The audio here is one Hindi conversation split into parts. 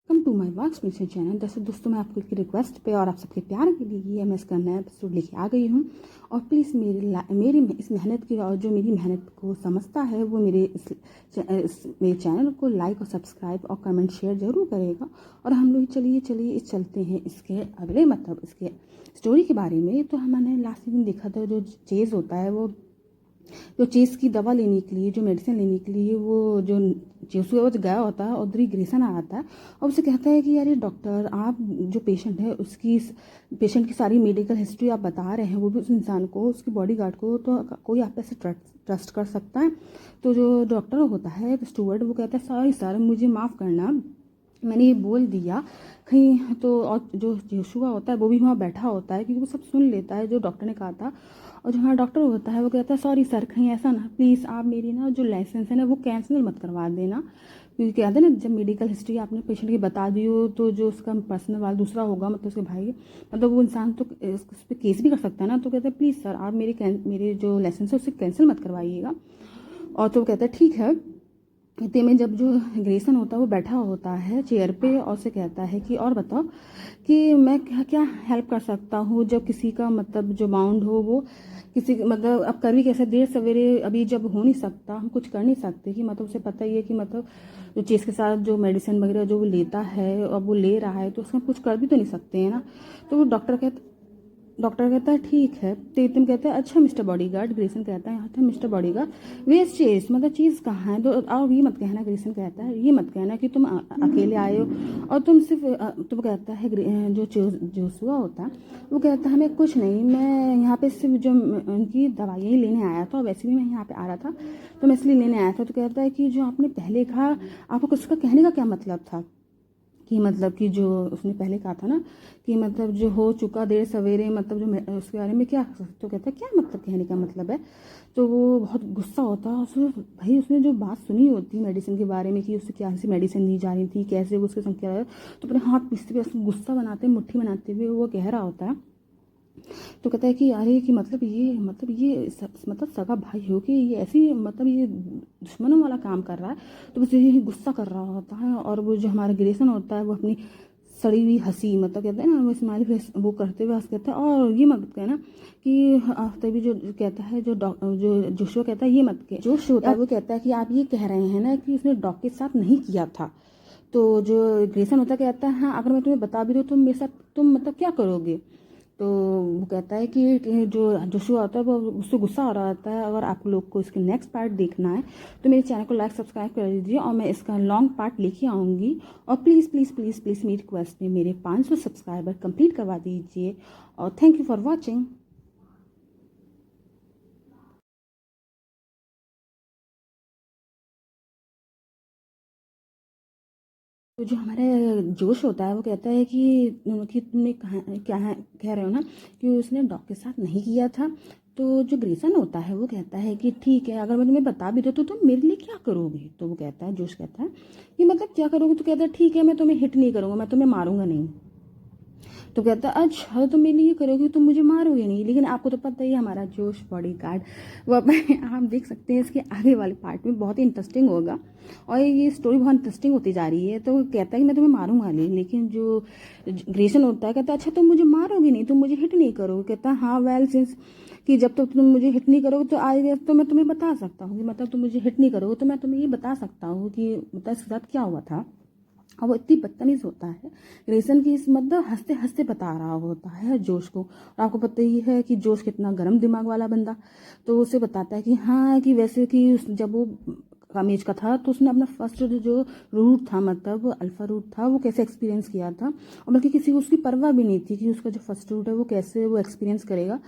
Welcome to my works mission channel. जैसे दोस्तों, मैं आपकी रिक्वेस्ट पे और आप सबके प्यार के लिए मैं इसका नया एपिसोड लेके आ गई हूँ। और प्लीज़ मेरी इस मेहनत की, और जो मेरी मेहनत को समझता है वो मेरे चैनल को लाइक और सब्सक्राइब और कमेंट शेयर जरूर करेगा। और हम लोग चलिए चलते हैं इसके अगले इसके स्टोरी के बारे में। तो हमने लास्ट दिन देखा था, जो चेज़ होता है वो जो चीज़ की दवा लेने के लिए, जो मेडिसिन लेने के लिए वो जो जो गया होता है, और ग्रेसन आता है और उसे कहता है कि यार ये डॉक्टर, आप जो पेशेंट है उसकी पेशेंट की सारी मेडिकल हिस्ट्री आप बता रहे हैं, वो भी उस इंसान को, उसकी बॉडीगार्ड को, तो कोई आप ऐसे ट्रस्ट कर सकता है? तो जो डॉक्टर होता है स्टूवर्ड, वो कहता है सॉरी सर, मुझे माफ़ करना, मैंने ये बोल दिया कहीं तो। और जो यीशुआ होता है वो भी वहाँ बैठा होता है, क्योंकि वो सब सुन लेता है जो डॉक्टर ने कहा था। और जो हमारा डॉक्टर होता है वो कहता है सॉरी सर, कहीं ऐसा ना, प्लीज़ आप मेरी ना जो लाइसेंस है ना वो कैंसिल मत करवा देना। क्योंकि कहते हैं ना, जब मेडिकल हिस्ट्री आपने पेशेंट की बता दी हो तो जो उसका पर्सनल वाला दूसरा होगा, मतलब उसके भाई, मतलब वो इंसान तो उस पर केस भी कर सकता है ना। तो कहते हैं प्लीज़ सर, आप मेरे जो लाइसेंस है उसे कैंसिल मत करवाइएगा। और तो वो कहता है ठीक है। इतने में जब जो ग्रेसन होता है वो बैठा होता है चेयर पे और उसे कहता है कि और बताओ कि मैं क्या क्या हेल्प कर सकता हूँ, जब किसी का मतलब जो बाउंड हो वो किसी मतलब अब कर भी कैसे, देर सवेरे अभी जब हो नहीं सकता, हम कुछ कर नहीं सकते, कि मतलब उसे पता ही है कि मतलब जो चीज़ के साथ जो मेडिसिन वगैरह जो वो लेता है और वो ले रहा है, तो उसमें कुछ कर भी तो नहीं सकते हैं ना। तो वो डॉक्टर कहता है ठीक है। तेतम कहता है अच्छा मिस्टर बॉडीगार्ड। ग्रेसन कहता है अच्छा मिस्टर बॉडीगार्ड, वेस्ट चीज़ मतलब चीज़ कहाँ है? तो और ये मत कहना, ग्रेसन कहता है ये मत कहना कि तुम अकेले आए हो और तुम सिर्फ तो वो कहता है जो जोशुआ होता है वो कहता है मैं कुछ नहीं, मैं यहाँ पे सिर्फ जो उनकी दवाइयाँ लेने आया था, और वैसे भी मैं यहाँ पे आ रहा था तो मैं इसलिए लेने आया था। तो कहता है कि जो आपने पहले कहा, आपको उसका कहने का क्या मतलब था? कि मतलब कि जो उसने पहले कहा था ना कि मतलब जो हो चुका देर सवेरे, मतलब जो उसके बारे में क्या, तो कहता है क्या मतलब, कहने का मतलब है? तो वो बहुत गुस्सा होता है उसमें। भाई उसने जो बात सुनी होती मेडिसिन के बारे में कि उसे क्या सी मेडिसिन दी जा रही थी, कैसे वो उसके संग क्या है, तो अपने हाथ पीसते हुए उसको गुस्सा बनाते, मुट्ठी बनाते हुए वो कह रहा होता है। तो कहता है कि अरे कि मतलब सगा भाई हो कि ये ऐसी मतलब ये दुश्मनों वाला काम कर रहा है। तो बस यही गुस्सा कर रहा होता है। और वो जो हमारा ग्रेसन होता है वो अपनी सड़ी हुई हंसी, मतलब कहते हैं ना वो स्माइली फेस वो करते हुए हंस कहता है, और ये मत कहना कि तभी जो कहता है जो जोशुआ कहता है ये मत कह, जोश होता है वो कहता है कि आप ये कह रहे हैं ना कि उसने डॉग के साथ नहीं किया था। तो जो ग्रेसन होता कहता है हाँ, अगर मैं तुम्हें बता भी दूँ तुम मेरे साथ तुम मतलब क्या करोगे? तो वो कहता है कि जो जोशुआ होता है वो उससे गुस्सा हो रहा होता है। अगर आप लोग को इसके नेक्स्ट पार्ट देखना है तो मेरे चैनल को लाइक सब्सक्राइब कर दीजिए, और मैं इसका लॉन्ग पार्ट लेके आऊँगी। और प्लीज़ प्लीज़ प्लीज़ प्लीज़ मेरी रिक्वेस्ट में मेरे 500 सब्सक्राइबर कंप्लीट करवा दीजिए। और थैंक यू फॉर वॉचिंग। तो जो हमारा जोश होता है वो कहता है कि तुमने कह रहे हो ना कि उसने डॉग के साथ नहीं किया था। तो जो ग्रेसन होता है वो कहता है कि ठीक है, अगर मैं तुम्हें बता भी दूँ तो तुम मेरे लिए क्या करोगे? तो वो कहता है, जोश कहता है कि मतलब क्या करोगे? तो कहता है ठीक है, मैं तुम्हें हिट नहीं करूँगा, मैं तुम्हें मारूंगा नहीं। तो कहता है अच्छा तुम मेरे लिए करोगे, तुम मुझे मारोगे नहीं। लेकिन आपको तो पता ही है हमारा जोश बॉडीगार्ड वो अपने आप देख सकते हैं इसके आगे वाले पार्ट में बहुत ही इंटरेस्टिंग होगा, और ये स्टोरी बहुत इंटरेस्टिंग होती जा रही है। तो वो कहता है कि मैं तुम्हें मारूंगा नहीं। लेकिन जो ग्रेसन होता है कहता है अच्छा तुम मुझे मारोगे नहीं, तुम मुझे हिट नहीं करोगे? कहता है हाँ वेल सिंस कि जब तक तुम मुझे हिट नहीं करोगे तो आई गेस तो मैं तुम्हें बता सकता हूँ कि मतलब तुम मुझे हिट नहीं करोगे तो मैं तुम्हें ये बता सकता हूँ कि मतलब इसके साथ क्या हुआ था। और वो इतनी बदतमीज होता है रेसन की, इस मतलब हंसते हंसते बता रहा होता है जोश को। और आपको पता ही है कि जोश कितना गर्म दिमाग वाला बंदा। तो उसे बताता है कि हाँ कि वैसे कि जब वो कामेज का था तो उसने अपना फर्स्ट जो रूट था, मतलब अल्फा रूट था, वो कैसे एक्सपीरियंस किया था, और बल्कि किसी को उसकी परवाह भी नहीं थी कि उसका जो फर्स्ट रूट है वो कैसे वो एक्सपीरियंस करेगा।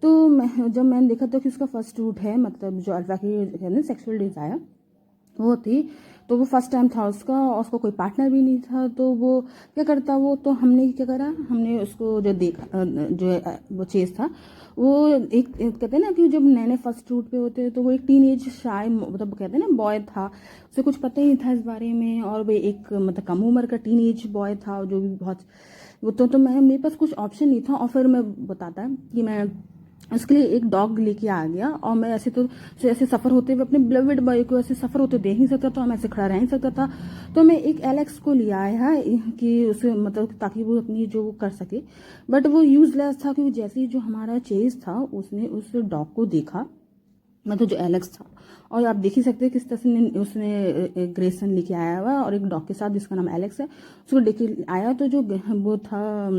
तो जब मैंने देखा था कि उसका फर्स्ट रूट है मतलब जो अल्फा की सेक्सुअल डिजायर वो थी, तो वो फर्स्ट टाइम था उसका, और उसको कोई पार्टनर भी नहीं था। तो वो क्या करता, वो तो हमने क्या करा, हमने उसको जो देखा जो वो चीज़ था वो एक कहते हैं ना कि जब नए नए फर्स्ट रूट पे होते हैं तो वो एक टीन एज शाय मतलब कहते हैं ना बॉय था, उसे कुछ पता ही नहीं था इस बारे में। और वो एक मतलब कम उम्र का टीन एज बॉय था जो भी बहुत वो तो मैं मेरे पास कुछ ऑप्शन नहीं था। और फिर मैं बताता कि मैं उसके लिए एक डॉग लेके आ गया। और मैं ऐसे सफ़र होते हुए अपने बिलवेड बॉय को ऐसे सफ़र होते देख नहीं सकता था, मैं ऐसे खड़ा रह नहीं सकता था। तो मैं एक एलेक्स को ले आया है कि उसे मतलब ताकि वो अपनी जो वो कर सके। बट वो यूजलेस था, क्योंकि जैसे ही जो हमारा चेज था उसने उस डॉग को देखा, मतलब जो एलेक्स था। और आप देख ही सकते हैं किस तरह से उसने ग्रेसन लेके आया हुआ और एक डॉग के साथ जिसका नाम एलेक्स है उसको लेके आया। तो जो वो था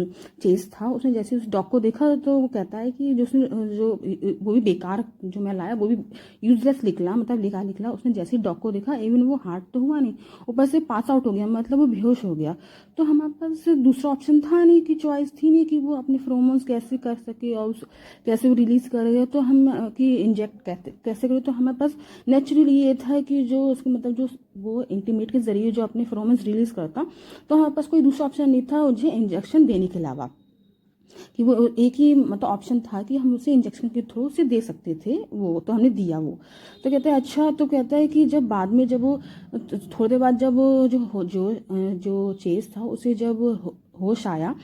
चेस था, उसने जैसे उस डॉग को देखा तो वो कहता है कि जो उसने जो वो भी बेकार जो मैं लाया वो भी यूजलेस निकला, मतलब बेकार निकला। उसने जैसे ही डॉग को देखा, इवन वो हार्ट तो हुआ नहीं, ऊपर से पास आउट हो गया, मतलब वो बेहोश हो गया। तो हमारे पास दूसरा ऑप्शन था नहीं, कि चॉइस थी नहीं कि वो अपने फ्रोमोन्स कैसे कर सके और कैसे वो रिलीज करेगा। तो हम कि इंजेक्ट कैसे करें। तो हमारे पास नेचुरली ये था कि जो उसको मतलब जो वो इंटीमेट के जरिए जो अपने फ्रोमेंस रिलीज करता, तो हमारे पास कोई दूसरा ऑप्शन नहीं था मुझे इंजेक्शन देने के अलावा, कि वो एक ही मतलब ऑप्शन था कि हम उसे इंजेक्शन के थ्रू से दे सकते थे। वो तो हमने दिया वो। तो कहता है अच्छा। तो कहता है कि जब बाद में जब वो थोड़ी देर बाद जब वो जो चेस था उसे जब होश आया,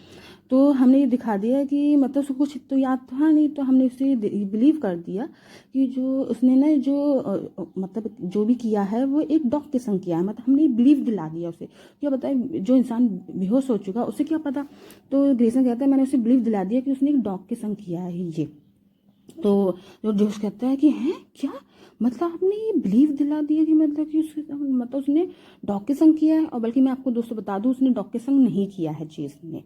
तो हमने ये दिखा दिया कि मतलब उसको कुछ तो याद था नहीं, तो हमने उसे बिलीव कर दिया कि जो उसने ना जो मतलब जो भी किया है वो एक डॉग के संग किया है। मतलब हमने बिलीव दिला दिया उसे। क्या बताए, जो इंसान बेहोश हो चुका उसे क्या पता। तो ग्रेसन कहता है मैंने उसे बिलीव दिला दिया कि उसने एक डॉग के संग किया है ये। तो जो जोश कहता है कि हैं क्या, मतलब आपने ये बिलीव दिला दिया कि मतलब कि उसके मतलब उसने डॉग के संग किया है। और बल्कि मैं आपको दोस्तों बता दूं, उसने डॉग के संग नहीं किया है चीज़ ने।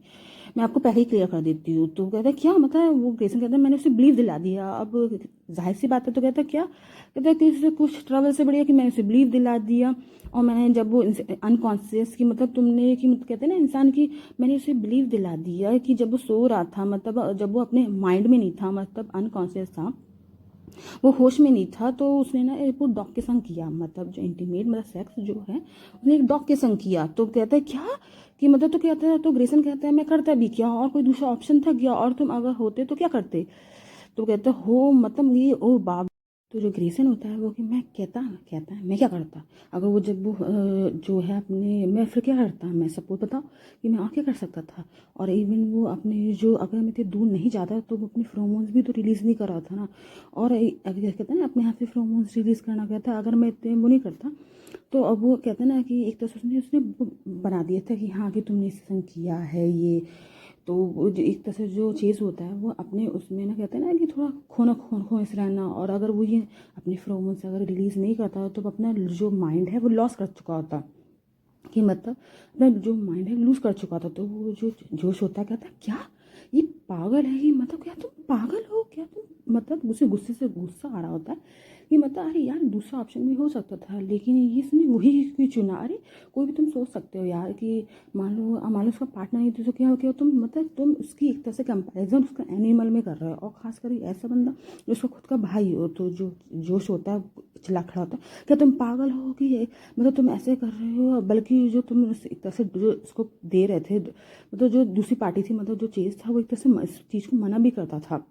मैं आपको पहले ही क्लियर कर देती हूँ। तो कहता है क्या, मतलब वो ग्रेसन कहता है मैंने उसे बिलीव दिला दिया। अब जाहिर सी बात है। तो कहता है क्या, कहता है कि इससे कुछ ट्रबल से बढ़िया कि मैंने उसे बिलीव दिला दिया। और मैंने जब वो अनकॉन्शियस की मतलब तुमने कि मतलब कहते हैं ना इंसान की, मैंने उसे बिलीव दिला दिया कि जब वो सो रहा था, मतलब जब वो अपने माइंड में नहीं था, मतलब अनकॉन्शियस था, वो होश में नहीं था, तो उसने ना वो डॉग के संग किया, मतलब जो इंटीमेट मतलब सेक्स जो है उसने एक डॉग के संग किया। तो कहता है क्या कि मतलब, तो कहता है, तो ग्रेसन कहता है मैं करता भी क्या, और कोई दूसरा ऑप्शन था क्या, और तुम अगर होते तो क्या करते। तो कहते हो मतलब ये ओ बाप। तो जो ग्रेसन होता है वो कि मैं कहता है मैं क्या करता, अगर वो जब वो जो है अपने, मैं फिर क्या करता, मैं सपोज बताओ कि मैं और क्या कर सकता था। और इवन वो अपने जो अगर मैं इतने दूर नहीं जाता तो वो अपने फ्रोमोन्स भी तो रिलीज़ नहीं कर रहा था ना। और अगर कहते हैं ना अपने हाथ से फ्रोमोन्स रिलीज़ करना कहता है, अगर मैं इतने वो नहीं करता तो अब वो कहते हैं ना कि एक तरह से उसने उसने बना दिया था कि हाँ कि तुमने इस संग किया है ये। तो वो जो एक तरह से जो चीज़ होता है वो अपने उसमें ना कहते हैं ना कि थोड़ा खोना खोस रहना। और अगर वो ये अपने फ्रोमोन से अगर रिलीज़ नहीं करता तो अपना जो माइंड है वो लॉस कर चुका होता, कि मतलब अपना जो माइंड है लूज कर चुका था। तो वो जो जोश होता है कहता है क्या ये पागल है, कि मतलब क्या तुम पागल हो क्या तुम, मतलब उसे गुस्से से गुस्सा आ रहा होता है कि मतलब अरे यार दूसरा ऑप्शन भी हो सकता था, लेकिन ये इसने वही क्यों चुना। अरे कोई भी तुम सोच सकते हो यार कि मान लो उसका पार्टनर नहीं तो क्या हो गया, तुम मतलब तुम उसकी एक तरह से कंपैरिजन उसका एनिमल में कर रहे हो। और खासकर ऐसा बंदा जो उसका खुद का भाई हो, तो जो जोश होता है चिल्ला खड़ा होता है क्या तुम पागल हो कि मतलब तुम ऐसे कर रहे हो। बल्कि जो तुम एक तरह से जो उसको दे रहे थे, मतलब जो दूसरी पार्टी थी, मतलब जो चीज़ था वो एक तरह से इस चीज़ को मना भी करता था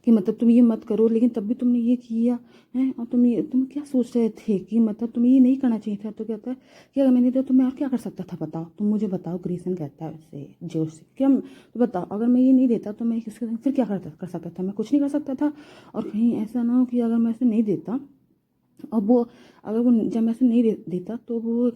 कि मतलब तुम ये मत करो, लेकिन तब भी तुमने ये किया है। और तुम क्या सोच रहे थे कि मतलब तुम्हें ये नहीं करना चाहिए था। तो कहता है कि अगर मैंने दिया तो मैं और क्या कर सकता था, बताओ तुम मुझे बताओ। ग्रेसन कहता है उससे जोर से क्या, तो बताओ अगर मैं ये नहीं देता तो मैं किसके फिर क्या कर सकता था, मैं कुछ नहीं कर सकता था। और कहीं ऐसा ना हो कि अगर मैं इसे नहीं देता, और वो अगर वो जब मैं उसे नहीं देता तो वो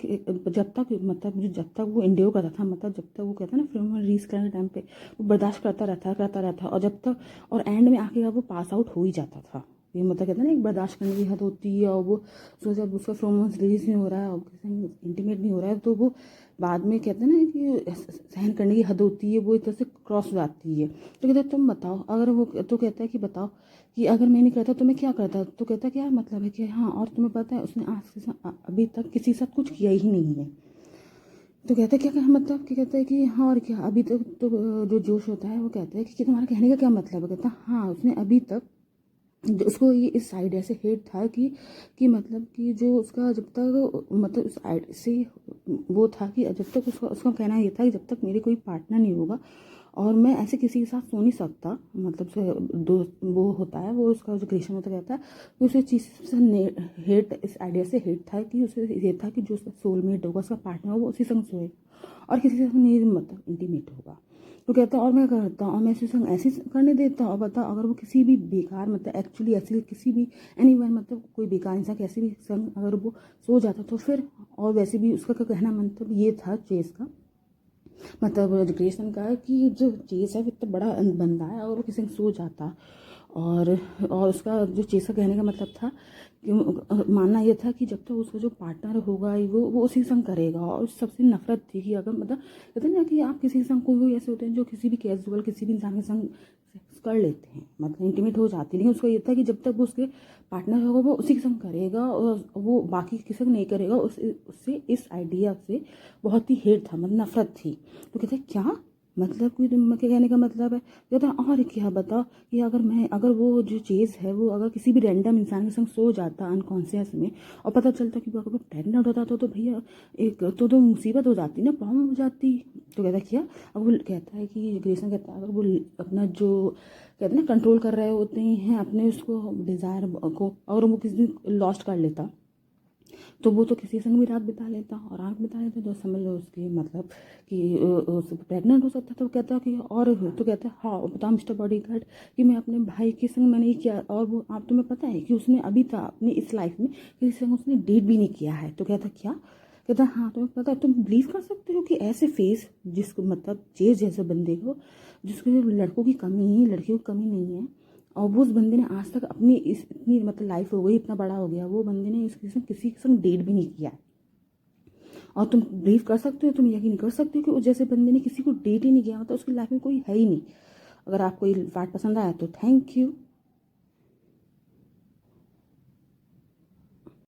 जब तक मतलब जब तक वो इंड्योर करता था, मतलब जब तक वो कहता है ना फिल्म में रिलीज करने के टाइम पे वो बर्दाश्त करता रहता और जब तक और एंड में आके वो पास आउट हो ही जाता था। ये मतलब कहते हैं ना एक बर्दाश्त करने की हद होती है, और वो सो जब उसका फ्रोमोन्स रिलीज नहीं हो रहा है और इंटीमेट नहीं हो रहा है तो वो बाद में कहते हैं ना कि सहन करने की हद होती है वो एक तरह से क्रॉस हो जाती है। तो कहते हैं तुम बताओ अगर वो, तो कहता है कि बताओ कि अगर मैं नहीं करता तो मैं क्या करता। तो कहता क्या मतलब है कि हाँ, और तुम्हें पता है उसने आज के अभी तक किसी के साथ कुछ किया ही नहीं है। तो कहता है क्या मतलब कि कहता है कि हाँ और क्या अभी तक। तो जो जोश होता है वो कहता है कि तुम्हारा कहने का क्या मतलब है। कहता हाँ उसने अभी तक जो उसको ये इस आइडिया से हेट था कि मतलब कि जो उसका जब तक मतलब उस आइडिया से वो था कि जब तक उसका उसका कहना ये था कि जब तक मेरे कोई पार्टनर नहीं होगा और मैं ऐसे किसी के साथ सो नहीं सकता, मतलब दो वो होता है वो उसका जो क्रिएशन होता रहता है कि उसे चीज़ से हेट, इस आइडिया से हेट था कि उसे ये था कि जो उसका सोलमेट होगा उसका पार्टनर होगा वो उसी संग सोए और किसी से नहीं मतलब इंटीमेट होगा। तो कहता है और मैं करता और मैं इसे संग ऐसे ही करने देता। और बता अगर वो किसी भी बेकार मतलब एक्चुअली ऐसे किसी भी एनीवन मतलब कोई बेकार इंसान कैसे भी संग अगर वो सो जाता तो फिर, और वैसे भी उसका क्या कहना मतलब ये था चेस का, मतलब एजुकेशन का, कि जो चेस है वो इतना बड़ा बंदा है और वो किसी में सो जाता। और उसका जो चेस का कहने का मतलब था कि मानना ये था कि जब तक तो उसका जो पार्टनर होगा वो उसी संग करेगा। और सबसे नफरत थी कि अगर मतलब कहते हैं ना कि आप किसी संग, कोई ऐसे होते हैं जो किसी भी कैजुअल किसी भी इंसान के संग सेक्स कर लेते हैं मतलब इंटीमेट हो जाती है, लेकिन उसका ये था कि जब तक वो उसके पार्टनर होगा वो उसी के संग करेगा और वो बाकी किसी संग नहीं करेगा। उससे इस आइडिया से बहुत ही हेट था, मतलब नफरत थी। तो कहते क्या मतलब कोई तुम के कहने का मतलब है, कहता और क्या बताओ कि अगर वो जो चीज़ है वो अगर किसी भी रैंडम इंसान के संग सो जाता अनकॉन्शियस में और पता चलता कि वो अगर वो प्रेगनेंट होता तो भैया एक तो मुसीबत हो जाती ना, प्रॉब्लम हो जाती। तो कहता क्या, अब वो कहता है कि ग्रेसन कहता है अगर वो अपना जो कहते हैं ना कंट्रोल कर रहे होते हैं अपने उसको डिज़ायर को, और वो किसी दिन लॉस्ट कर लेता तो वो तो किसी संग भी रात बिता लेता और रात बिता लेता तो समझ लो उसकी मतलब कि प्रेग्नेंट हो सकता। तो कहता कि और तो कहता हाँ बताओ मिस्टर बॉडीगार्ड कि मैं अपने भाई के संग मैंने ये किया, और वो आप तुम्हें पता है कि उसने अभी तक अपनी इस लाइफ में किसी संग उसने डेट भी नहीं किया है। तो कहता क्या, कहता हाँ तुम्हें पता है, तुम बिलीव कर सकते हो कि ऐसे फेस जिसको मतलब चेज जैसे बंदे को जिसको लड़कों की कमी है लड़कियों की कमी नहीं है, और वो उस बंदे ने आज तक अपनी इस इतनी मतलब लाइफ हो गई इतना बड़ा हो गया वो बंदे ने इसके संग किसी के संग डेट भी नहीं किया है। और तुम बिलीव कर सकते हो, तुम यकीन कर सकते हो कि उस जैसे बंदे ने किसी को डेट ही नहीं किया, मतलब उसकी लाइफ में कोई है ही नहीं। अगर आपको ये पार्ट पसंद आया तो थैंक यू।